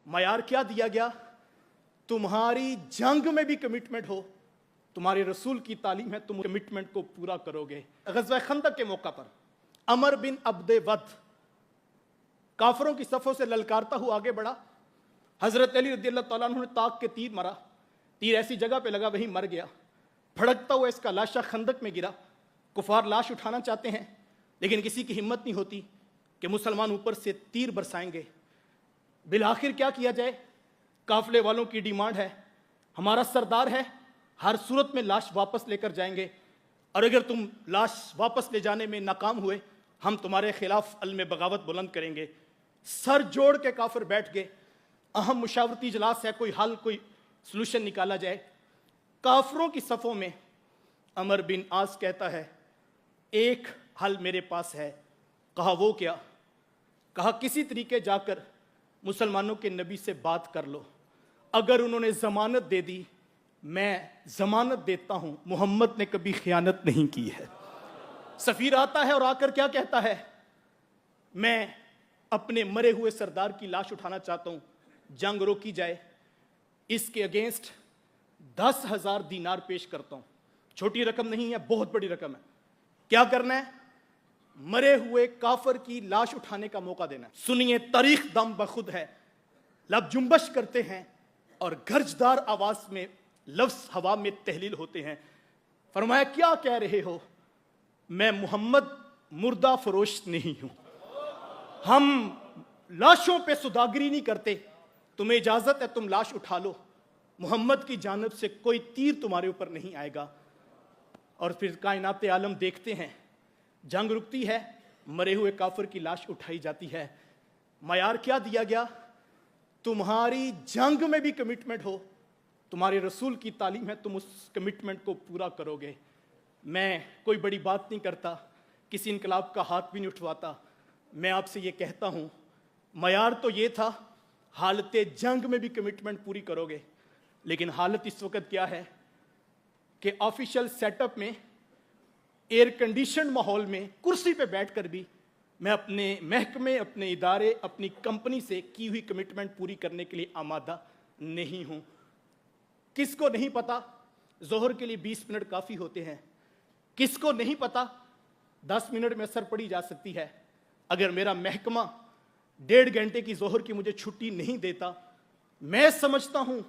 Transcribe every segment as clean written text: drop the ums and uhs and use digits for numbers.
معیار کیا دیا گیا؟ تمہاری جنگ میں بھی کمٹمنٹ ہو، تمہارے رسول کی تعلیم ہے، تم کمٹمنٹ کو پورا کرو گے۔ غزوہ خندق کے موقع پر عمر بن عبد ود کافروں کی صفوں سے للکارتا ہوا آگے بڑھا۔ حضرت علی رضی اللہ تعالیٰ عنہ نے طاق کے تیر مرا، تیر ایسی جگہ پہ لگا وہیں مر گیا۔ پھڑکتا ہوا اس کا لاشا خندق میں گرا۔ کفار لاش اٹھانا چاہتے ہیں لیکن کسی کی ہمت نہیں ہوتی کہ مسلمان اوپر سے تیر برسائیں گے۔ بالآخر کیا کیا جائے؟ قافلے والوں کی ڈیمانڈ ہے، ہمارا سردار ہے، ہر صورت میں لاش واپس لے کر جائیں گے، اور اگر تم لاش واپس لے جانے میں ناکام ہوئے ہم تمہارے خلاف علم بغاوت بلند کریں گے۔ سر جوڑ کے کافر بیٹھ گئے۔ اہم مشاورتی اجلاس ہے، کوئی حل، کوئی سلوشن نکالا جائے۔ کافروں کی صفوں میں عمر بن عاص کہتا ہے ایک حل میرے پاس ہے۔ کہا وہ کیا؟ کہا کسی طریقے جا کر مسلمانوں کے نبی سے بات کر لو، اگر انہوں نے ضمانت دے دی میں ضمانت دیتا ہوں محمد نے کبھی خیانت نہیں کی ہے۔ سفیر آتا ہے اور آ کر کیا کہتا ہے؟ میں اپنے مرے ہوئے سردار کی لاش اٹھانا چاہتا ہوں، جنگ روکی جائے، اس کے اگینسٹ 10,000 دینار پیش کرتا ہوں۔ چھوٹی رقم نہیں ہے، بہت بڑی رقم ہے۔ کیا کرنا ہے؟ مرے ہوئے کافر کی لاش اٹھانے کا موقع دینا ہے۔ سنیے، تاریخ دم بخود ہے، لب جنبش کرتے ہیں اور گرجدار آواز میں لفظ ہوا میں تحلیل ہوتے ہیں۔ فرمایا کیا کہہ رہے ہو؟ میں محمد مردہ فروش نہیں ہوں، ہم لاشوں پہ سوداگری نہیں کرتے، تمہیں اجازت ہے تم لاش اٹھا لو، محمد کی جانب سے کوئی تیر تمہارے اوپر نہیں آئے گا۔ اور پھر کائنات عالم دیکھتے ہیں، جنگ رکتی ہے، مرے ہوئے کافر کی لاش اٹھائی جاتی ہے۔ معیار کیا دیا گیا؟ تمہاری جنگ میں بھی کمٹمنٹ ہو، تمہارے رسول کی تعلیم ہے، تم اس کمٹمنٹ کو پورا کرو گے۔ میں کوئی بڑی بات نہیں کرتا، کسی انقلاب کا ہاتھ بھی نہیں اٹھواتا، میں آپ سے یہ کہتا ہوں معیار تو یہ تھا حالت جنگ میں بھی کمٹمنٹ پوری کرو گے، لیکن حالت اس وقت کیا ہے کہ آفیشل سیٹ اپ میں، ایئر کنڈیشن ماحول میں، کرسی پہ بیٹھ کر بھی میں اپنے محکمے، اپنے ادارے، اپنی کمپنی سے کی ہوئی کمٹمنٹ پوری کرنے کے لیے آمادہ نہیں ہوں۔ کس کو نہیں پتا ظہر کے لیے 20 منٹ کافی ہوتے ہیں؟ کس کو نہیں پتا 10 منٹ میں اثر پڑی جا سکتی ہے؟ اگر میرا محکمہ 1.5 گھنٹے کی ظہر کی مجھے چھٹی نہیں دیتا، میں سمجھتا ہوں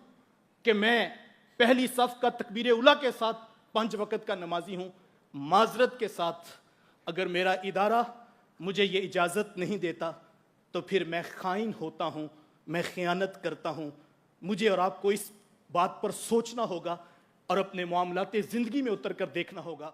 کہ میں پہلی صف کا تکبیر اولیٰ کے ساتھ 5 وقت کا نمازی ہوں۔ معذرت کے ساتھ اگر میرا ادارہ مجھے یہ اجازت نہیں دیتا تو پھر میں خائن ہوتا ہوں، میں خیانت کرتا ہوں۔ مجھے اور آپ کو اس بات پر سوچنا ہوگا اور اپنے معاملات زندگی میں اتر کر دیکھنا ہوگا۔